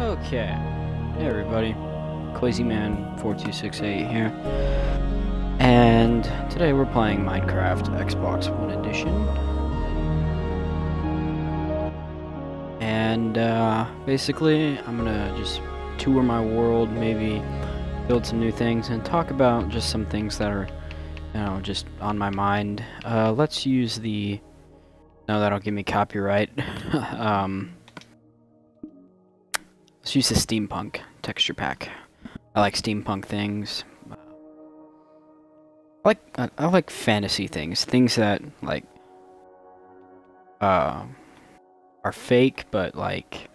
Okay, hey everybody, CrazyMan4268 here, and today we're playing Minecraft Xbox One Edition, and basically I'm gonna just tour my world, maybe build some new things, and talk about just some things that are, just on my mind. Let's use the, no, that'll give me copyright. Let's use the steampunk texture pack. I like steampunk things. I like fantasy things, things that like are fake, but like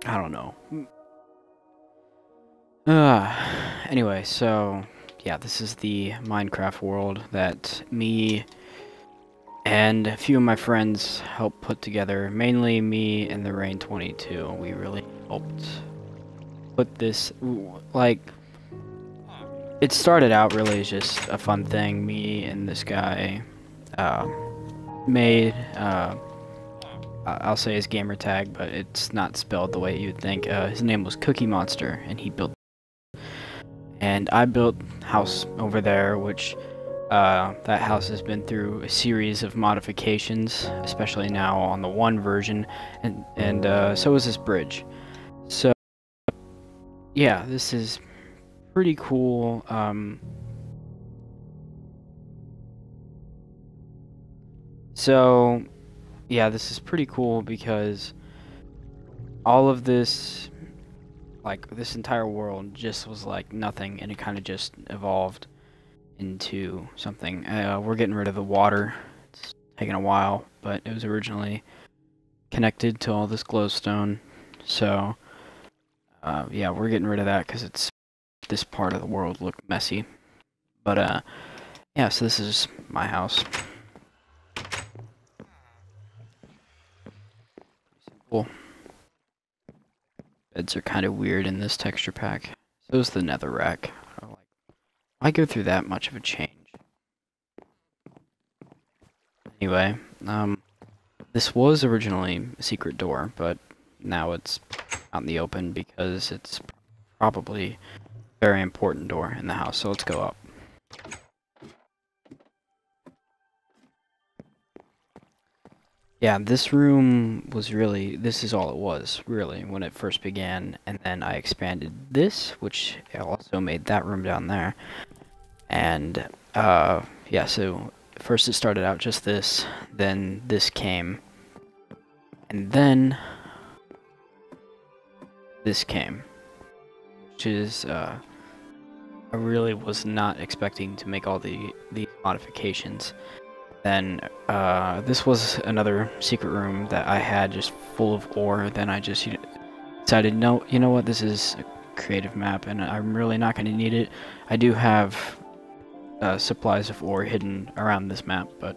I don't know. Anyway, so yeah, this is the Minecraft world that me and a few of my friends helped put together. Mainly me and the Rain 22. We really helped put this, like, it started out really as just a fun thing. Me and this guy made, I'll say his gamer tag, but it's not spelled the way you'd think. His name was Cookie Monster, and he built, and I built house over there, which that house has been through a series of modifications, especially now on the 1 version, and so is this bridge. So yeah, this is pretty cool. So yeah, this is pretty cool because all of this, like this entire world, just was like nothing, and it kind of just evolved into something. We're getting rid of the water. It's taken a while, but it was originally connected to all this glowstone. So yeah, we're getting rid of that because it's this part of the world looked messy. But yeah, so this is my house. Simple. Beds are kind of weird in this texture pack. So is the netherrack. Why go through that much of a change? Anyway, this was originally a secret door, but now it's out in the open because it's probably a very important door in the house, so let's go up. Yeah, this room was really, this is all it was, really, when it first began, and then I expanded this, which also made that room down there. And yeah, so first it started out just this, then this came, and then this came, which is I really was not expecting to make all these modifications. Then this was another secret room that I had just full of ore. Then I just decided, no, you know what, this is a creative map and I'm really not going to need it. I do have supplies of ore hidden around this map, but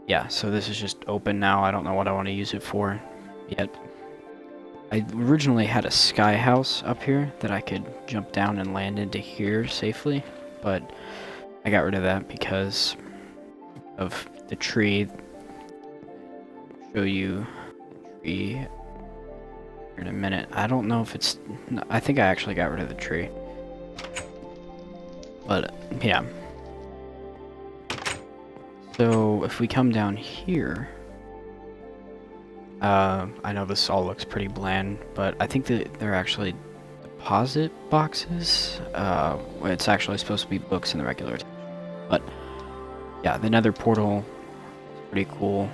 yeah, so this is just open now. I don't know what I want to use it for yet. I originally had a sky house up here that I could jump down and land into here safely, but I got rid of that because of the tree. I'll show you the tree here in a minute. I don't know if it's, I think I actually got rid of the tree, but yeah. So if we come down here, I know this all looks pretty bland, but I think that they're actually deposit boxes. It's actually supposed to be books in the regular text. But yeah, the nether portal is pretty cool.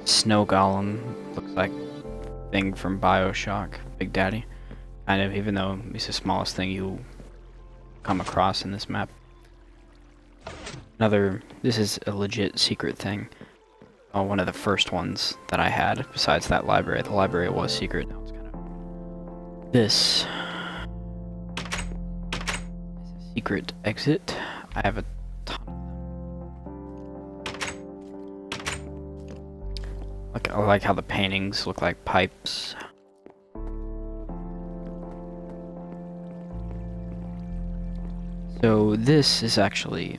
Snow golem looks like a thing from BioShock, Big Daddy. Kind of, even though he's the smallest thing you come across in this map. This is a legit secret thing. One of the first ones that I had, besides that library. The library was secret, now it's kind of... This is a secret exit. I have a ton of them. I like how the paintings look like pipes. So this is actually...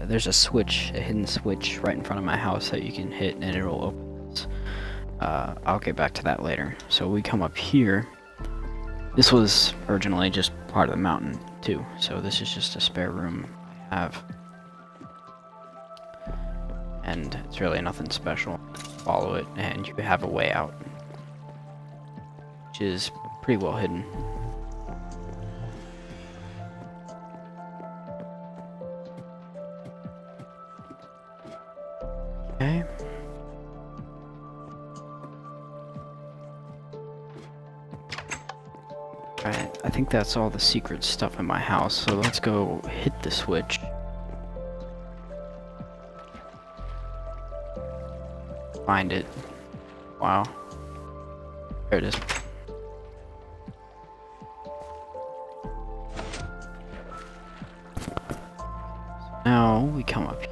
there's a switch, a hidden switch right in front of my house that you can hit and it'll open this. I'll get back to that later. So we come up here. This was originally just part of the mountain too, so this is just a spare room I have. And it's really nothing special. Follow it and you have a way out, which is pretty well hidden. Okay. Alright, I think that's all the secret stuff in my house, so let's go hit the switch. Find it. Wow. There it is. Now we come up here.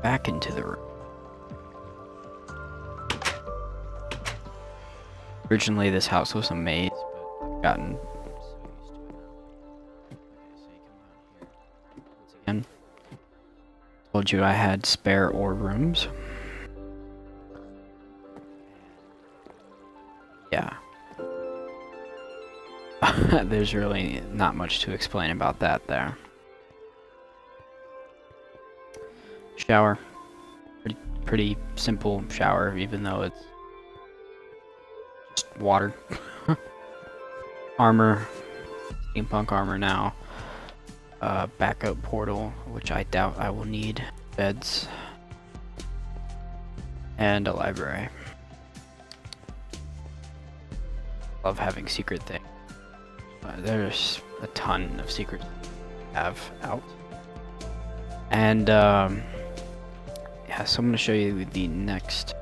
Back into the room. Originally this house was a maze, but I've gotten so used to it now. Okay, so you come down here. Once again, told you I had spare ore rooms. Yeah. There's really not much to explain about that there. Shower. Pretty simple shower, even though it's just water. Armor. Steampunk armor now. Backup portal, which I doubt I will need. Beds. And a library. Love having secret things. There's a ton of secrets I have out. And, yeah, so I'm going to show you the next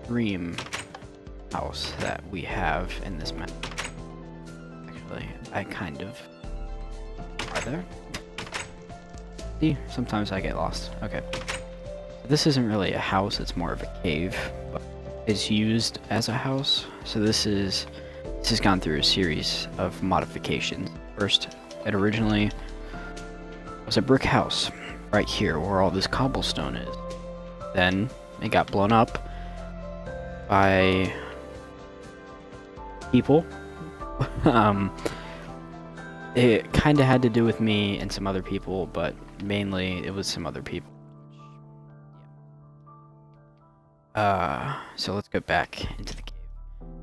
dream house that we have in this map. Actually, I kind of... Are there? See, sometimes I get lost. Okay. This isn't really a house, it's more of a cave, but it's used as a house. So this has gone through a series of modifications. First, it originally was a brick house right here where all this cobblestone is. Then it got blown up by people. It kind of had to do with me and some other people, but mainly it was some other people. So let's go back into the cave.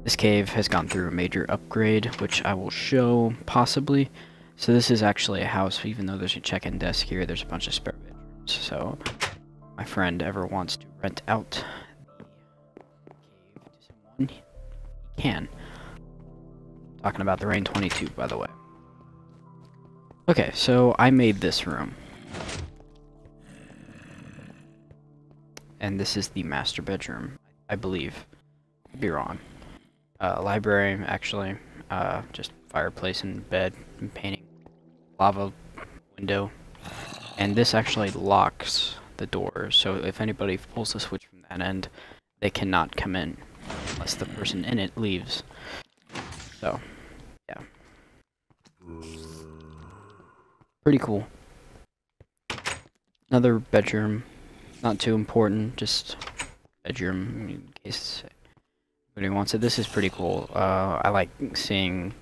This cave has gone through a major upgrade, which I will show possibly. So this is actually a house, even though there's a check-in desk here, there's a bunch of spare bedrooms. So if my friend ever wants to rent out the cave to someone, he can. Talking about the Rain 22, by the way. Okay, so I made this room. And this is the master bedroom, I believe. Could be wrong. Library, actually. Just fireplace and bed and painting. Lava window. And this actually locks the door, so if anybody pulls the switch from that end, they cannot come in unless the person in it leaves. So, yeah. Pretty cool. Another bedroom. Not too important, just bedroom in case anybody wants it. This is pretty cool. I like seeing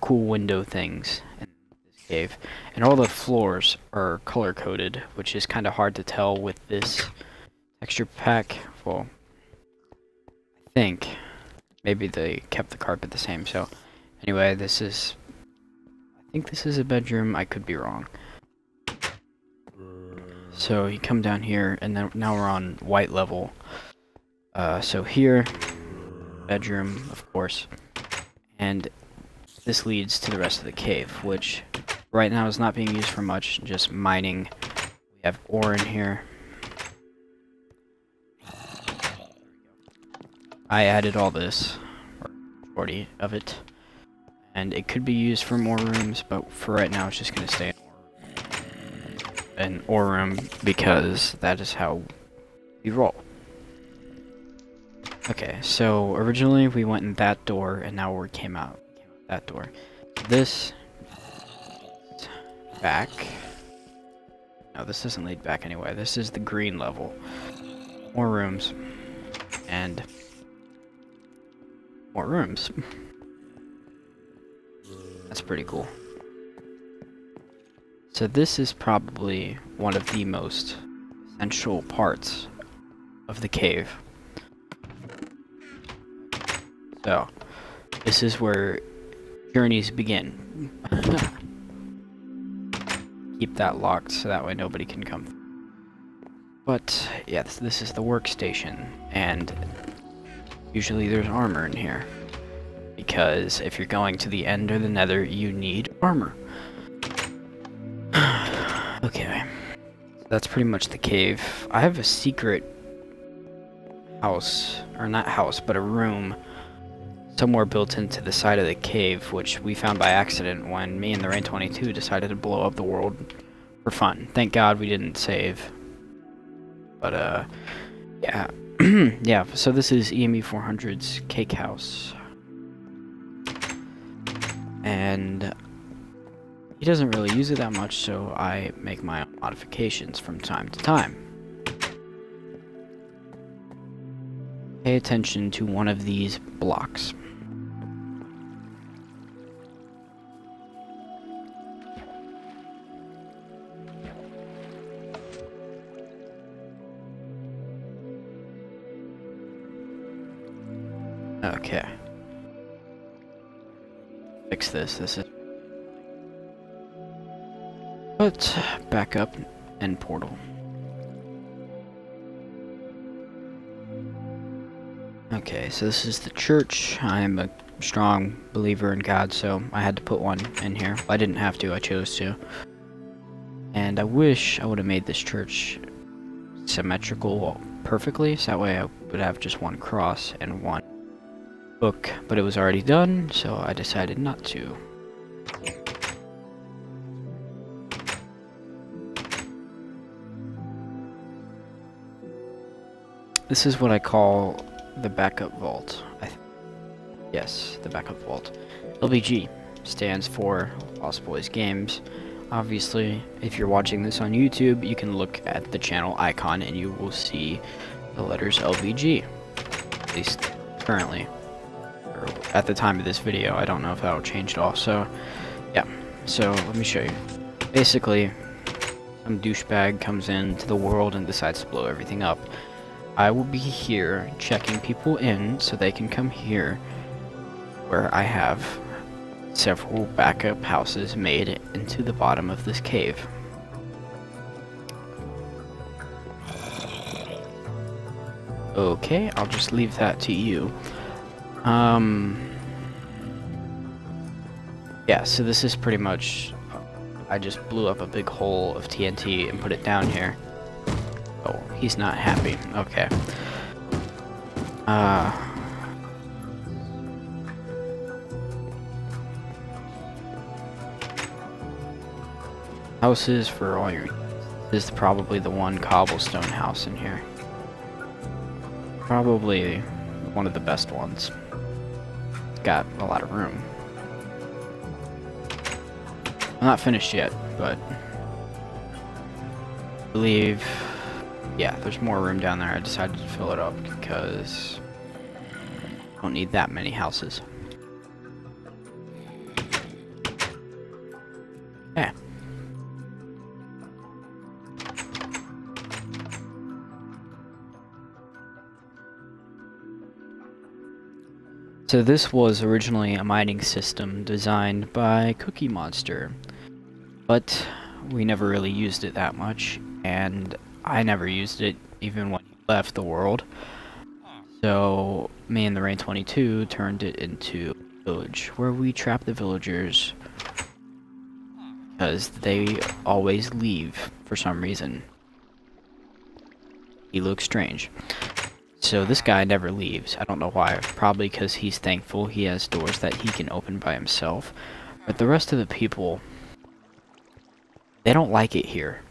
cool window things in this cave. And all the floors are color coded, which is kind of hard to tell with this texture pack. Well, I think maybe they kept the carpet the same. So anyway, this is, I think this is a bedroom. I could be wrong. So you come down here, and then now we're on white level. So here, bedroom, of course, and this leads to the rest of the cave, which right now is not being used for much, just mining. We have ore in here. I added all this, or 40 of it, and it could be used for more rooms, but for right now it's just going to stay an ore room because that is how we roll. Okay, so originally we went in that door, and now we came out that door. This back. No, this doesn't lead back anyway. This is the green level. More rooms. And more rooms. That's pretty cool. So this is probably one of the most essential parts of the cave. So, this is where journeys begin. Keep that locked so that way nobody can come through. But, yeah, this is the workstation, and usually there's armor in here. Because if you're going to the end or the nether, you need armor. Okay. That's pretty much the cave. I have a secret house, or not house, but a room somewhere built into the side of the cave, which we found by accident when me and the Rain 22 decided to blow up the world for fun. Thank God we didn't save. But, yeah. Yeah, so this is EME 400's cake house. And he doesn't really use it that much, so I make my own modifications from time to time. Pay attention to one of these blocks. Okay. Fix this. This is... But back up and portal. Okay, so this is the church. I am a strong believer in God, so I had to put one in here. I didn't have to, I chose to. And I wish I would have made this church symmetrical perfectly, so that way I would have just one cross and one book, but it was already done, so I decided not to. This is what I call the backup vault. Yes, the backup vault. LBG stands for Lost Boys Games. Obviously, if you're watching this on YouTube, you can look at the channel icon and you will see the letters LBG. At least currently. Or at the time of this video, I don't know if that'll change at all. So, yeah. So, let me show you. Basically, some douchebag comes into the world and decides to blow everything up. I will be here checking people in so they can come here where I have several backup houses made into the bottom of this cave. Okay, I'll just leave that to you. Yeah, so this is pretty much... I just blew up a big hole of TNT and put it down here. Oh, he's not happy. Okay. Houses for all your... This is probably the one cobblestone house in here. Probably one of the best ones. It's got a lot of room. I'm not finished yet, but... I believe... Yeah, there's more room down there. I decided to fill it up because I don't need that many houses. Yeah. So this was originally a mining system designed by Cookie Monster, but we never really used it that much, and I never used it even when he left the world. So me and the Rain 22 turned it into a village where we trap the villagers because they always leave for some reason. He looks strange. So this guy never leaves. I don't know why. Probably because he's thankful he has doors that he can open by himself. But the rest of the people, they don't like it here.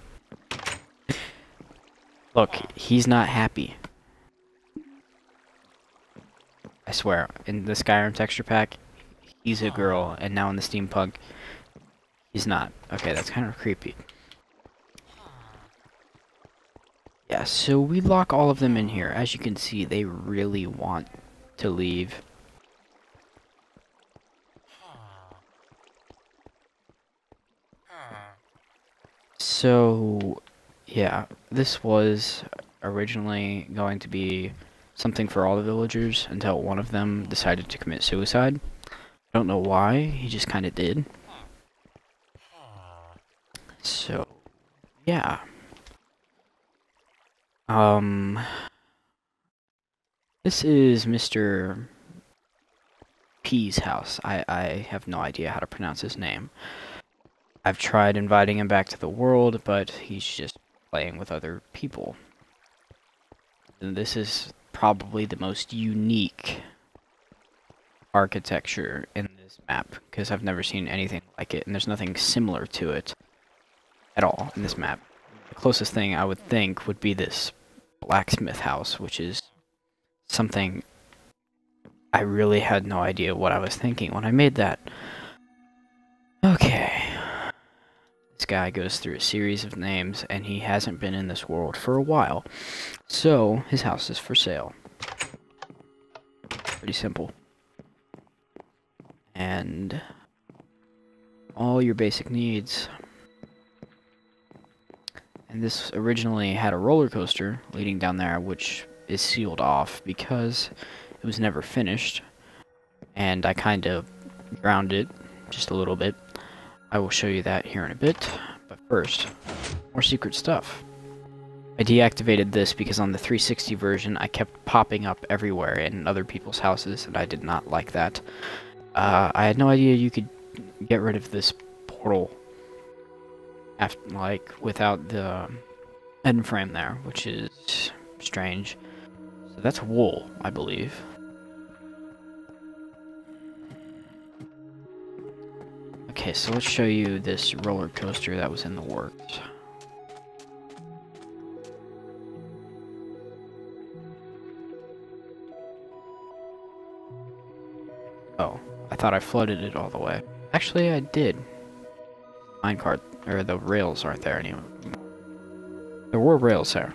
Look, he's not happy. I swear, in the Skyrim texture pack, he's a girl, and now in the steampunk, he's not. Okay, that's kind of creepy. Yeah, so we lock all of them in here. As you can see, they really want to leave. So, yeah, this was originally going to be something for all the villagers until one of them decided to commit suicide. I don't know why, he just kind of did. So, yeah. This is Mr. P's house. I have no idea how to pronounce his name. I've tried inviting him back to the world, but he's just playing with other people. And this is probably the most unique architecture in this map, because I've never seen anything like it, and there's nothing similar to it at all in this map. The closest thing I would think would be this blacksmith house, which is something I really had no idea what I was thinking when I made that. Okay. This guy goes through a series of names, and he hasn't been in this world for a while. So, his house is for sale. Pretty simple. And all your basic needs. And this originally had a roller coaster leading down there, which is sealed off because it was never finished. And I kind of drowned it just a little bit. I will show you that here in a bit, but first, more secret stuff. I deactivated this because on the 360 version, I kept popping up everywhere in other people's houses, and I did not like that. I had no idea you could get rid of this portal after, like, without the end frame there, which is strange. So that's wool, I believe. Okay, so let's show you this roller coaster that was in the works. Oh, I thought I flooded it all the way. Actually, I did. Minecart, or the rails aren't there anymore. There were rails there.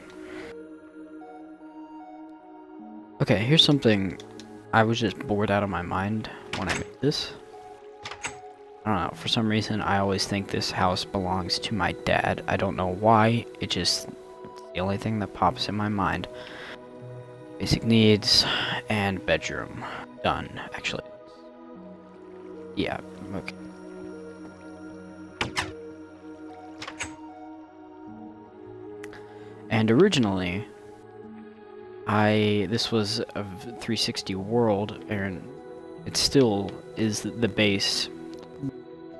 Okay, here's something I was just bored out of my mind when I made this. I don't know, for some reason I always think this house belongs to my dad. I don't know why, it's the only thing that pops in my mind. Basic needs and bedroom. Done, actually. Yeah, okay. And originally, this was a 360 World, and it still is the base.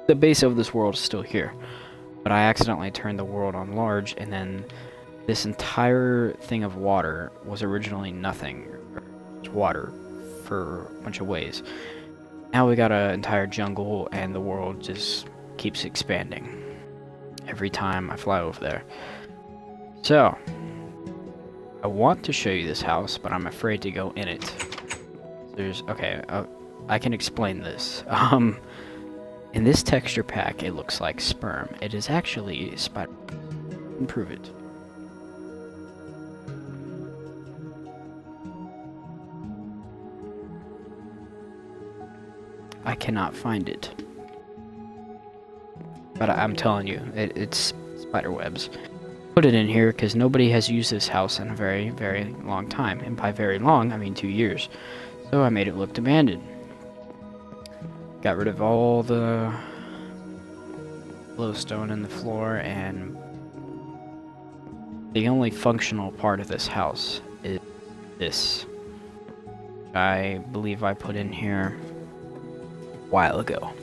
The base of this world is still here, but I accidentally turned the world on large, and then this entire thing of water was originally nothing. It was water for a bunch of ways. Now we got an entire jungle, and the world just keeps expanding every time I fly over there. So, I want to show you this house, but I'm afraid to go in it. Okay, I can explain this. In this texture pack, it looks like sperm. It is actually spider. Improve it. I cannot find it. But I'm telling you, it's spider webs. Put it in here because nobody has used this house in a very, very long time. And by very long, I mean 2 years. So I made it look abandoned. Got rid of all the glowstone in the floor, and the only functional part of this house is this, which I believe I put in here a while ago.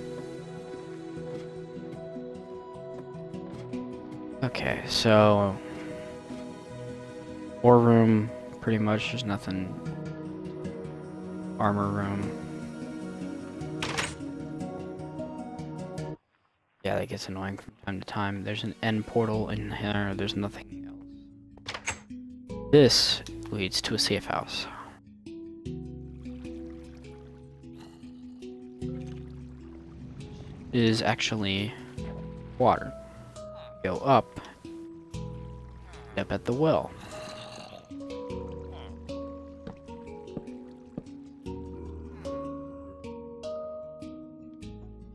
Okay, so war room, pretty much, there's nothing. Armor room. Yeah, that gets annoying from time to time. There's an end portal in here, there's nothing else. This leads to a safe house. It is actually water. Go up at the well.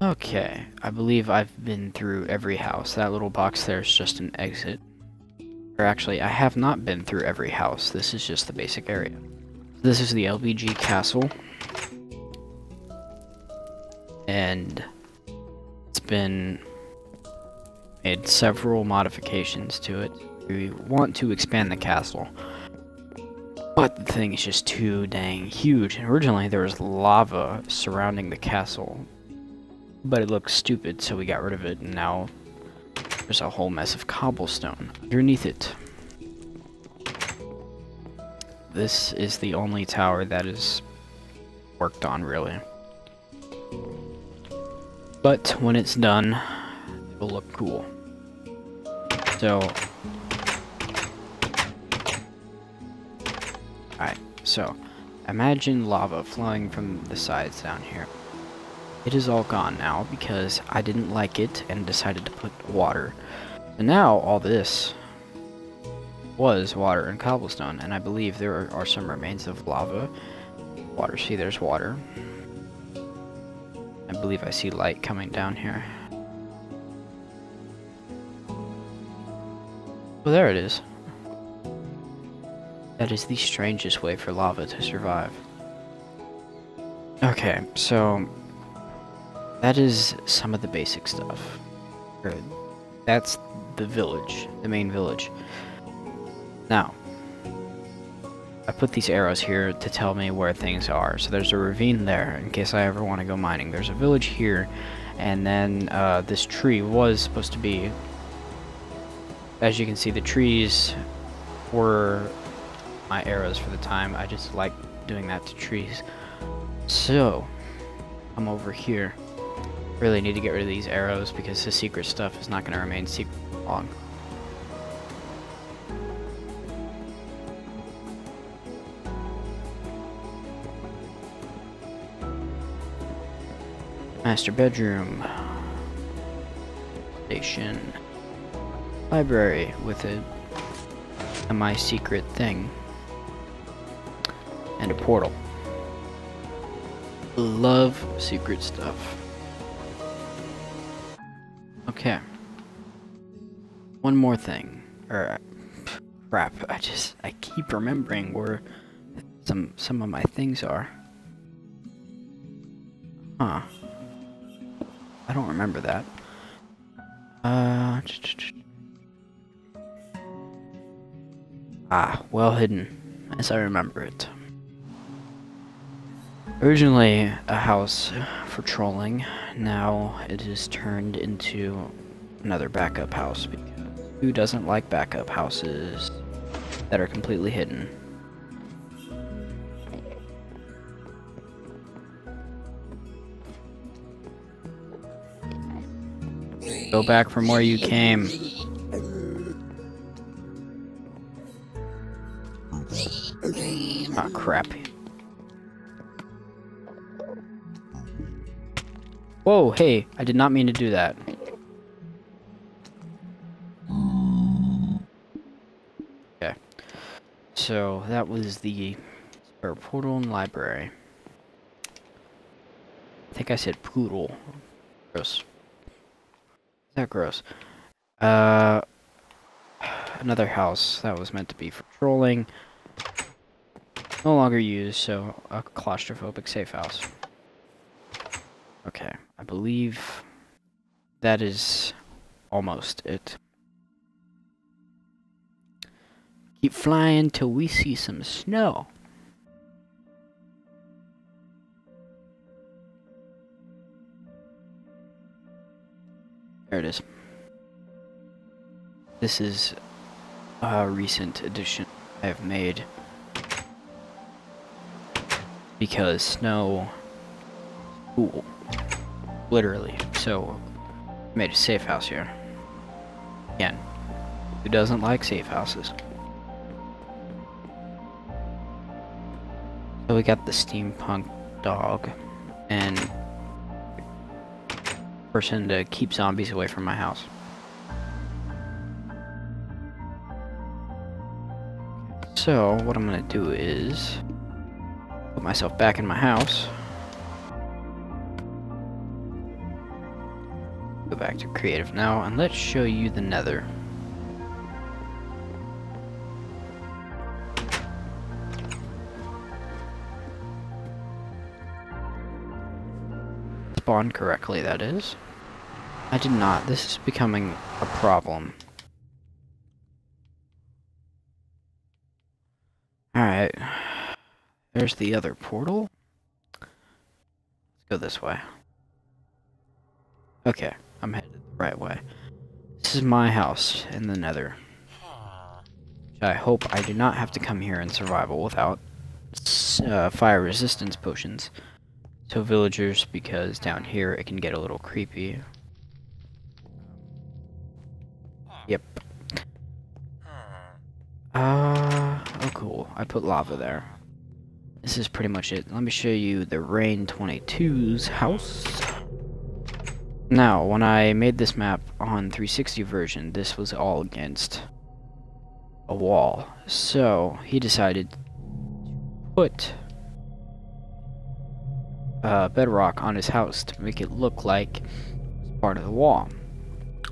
Okay, I believe I've been through every house. That little box there is just an exit. Or actually, I have not been through every house. This is just the basic area. This is the LBG castle. And it's been made several modifications to it. We want to expand the castle. But the thing is just too dang huge. Originally, there was lava surrounding the castle. But it looked stupid, so we got rid of it, and now there's a whole mess of cobblestone underneath it. This is the only tower that is worked on, really. But when it's done, it'll look cool. So, alright, so imagine lava flowing from the sides down here. It is all gone now because I didn't like it and decided to put water. So now all this was water and cobblestone, and I believe there are some remains of lava. Water, see, there's water. I believe I see light coming down here. Well, there it is. That is the strangest way for lava to survive. Okay, so that is some of the basic stuff. That's the village, the main village. Now, I put these arrows here to tell me where things are. So there's a ravine there in case I ever want to go mining. There's a village here, and then this tree was supposed to be, as you can see, the trees were my arrows for the time. I just like doing that to trees. So, I'm over here. Really need to get rid of these arrows because the secret stuff is not going to remain secret long. Master bedroom. Station. Library with a semi-secret thing. And a portal. Love secret stuff. Okay. One more thing. Crap. I keep remembering where some of my things are. Huh. I don't remember that. Well hidden, as I remember it. Originally a house for trolling, now it is turned into another backup house, because who doesn't like backup houses that are completely hidden? Go back from where you came. Ah, crap. Whoa, hey, I did not mean to do that. Okay. So, that was the spare portal and library. I think I said poodle. Gross. Is that gross? Another house that was meant to be for trolling. No longer used, so a claustrophobic safe house. Okay, I believe that is almost it. Keep flying till we see some snow. There it is. This is a recent addition I have made because snow is cool, literally. So I made a safe house here. Again, who doesn't like safe houses? So we got the steampunk dog and person to keep zombies away from my house. So what I'm gonna do is put myself back in my house. go back to creative now, and let's show you the nether. Spawned correctly, that is. I did not. This is becoming a problem. Alright. There's the other portal. Let's go this way. Okay, I'm headed the right way. This is my house in the nether. I hope I do not have to come here in survival without fire resistance potions. So villagers, because down here it can get a little creepy. Yep. Oh cool, I put lava there. This is pretty much it. Let me show you the Rain 22's house. Now, when I made this map on 360 version, this was all against a wall. So, he decided to put bedrock on his house to make it look like it's part of the wall.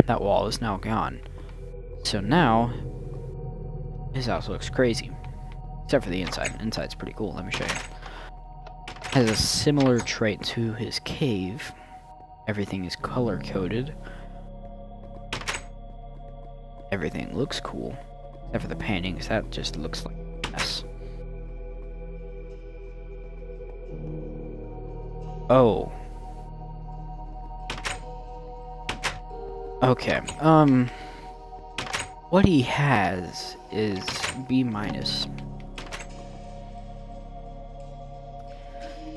That wall is now gone. So now, his house looks crazy. Except for the inside. Inside's pretty cool, let me show you. Has a similar trait to his cave. Everything is color-coded. Everything looks cool. Except for the paintings, that just looks like a mess. Oh. Okay, what he has is B-.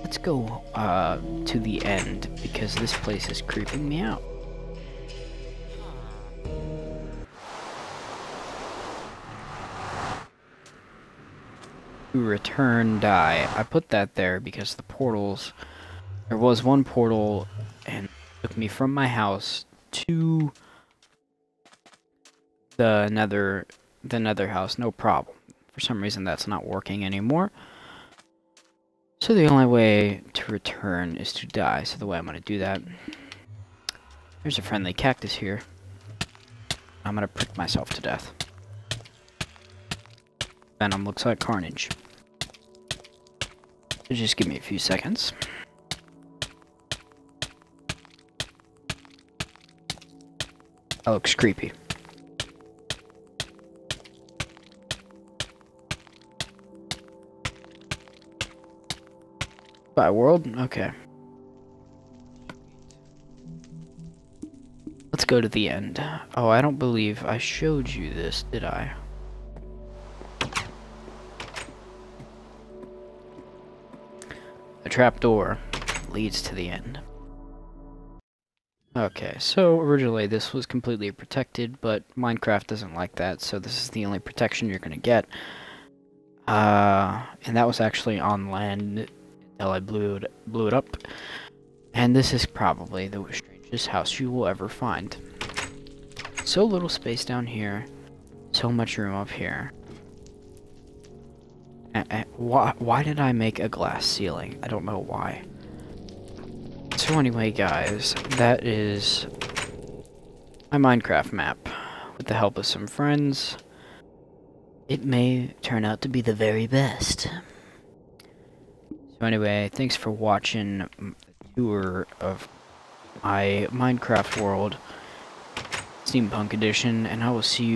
Let's go, to the end, because this place is creeping me out. Return die. I put that there because the portals... There was one portal, and it took me from my house to the nether house, no problem. For some reason that's not working anymore. So the only way to return is to die. So the way I'm going to do that... There's a friendly cactus here. I'm going to prick myself to death. Venom looks like carnage. So just give me a few seconds. That looks creepy. By world? Okay. Let's go to the end. Oh, I don't believe I showed you this, did I? The trapdoor leads to the end. Okay, so originally this was completely protected, but Minecraft doesn't like that, so this is the only protection you're gonna get. And that was actually on land until I blew it up. And this is probably the strangest house you will ever find. So little space down here, so much room up here. Why did I make a glass ceiling? I don't know why. So anyway, guys, that is my Minecraft map. With the help of some friends, it may turn out to be the very best. So anyway, thanks for watching the tour of my Minecraft world, Steampunk Edition, and I will see you